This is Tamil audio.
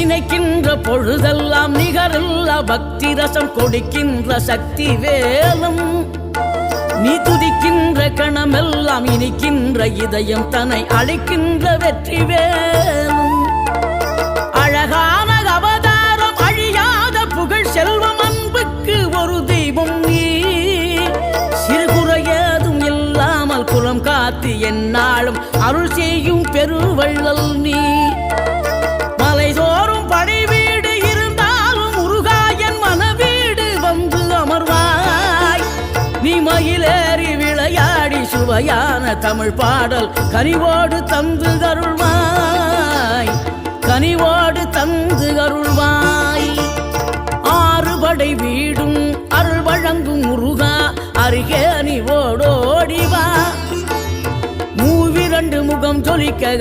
நினைக்கின்ற பொழுதெல்லாம் நிகரில்லா பக்தி ரசம் கொடுக்கின்ற சக்தி வேலும் நீ துதிக்கின்ற கணமெல்லாம் இனிக்கின்ற இதயம் தன்னை அழைக்கின்ற வெற்றி வேலும் அழகான அவதாரம் அழியாத புகழ் செல்வம் அன்புக்கு ஒரு தெய்வம் நீ சிறுகுறையதும் இல்லாமல் குலம் காத்து எந்நாளும் அருள் செய்யும் பெருவள்ளல் நீ மலைதோறும் படை வீடு இருந்தாலும் முருகாயன் மனவீடு வந்து அமர்வாய் நீ மயிலேறி விளையாடி சுவையான தமிழ் பாடல் கனிவோடு தந்து அருள்வாய் கனிவோடு தந்து அருள்வாய் ஆறுபடை வீடும் அருள் வழங்கும் முருகா அருகே நீ ஓடோடிவா மூவிரண்டு முகம் ஜொலிக்க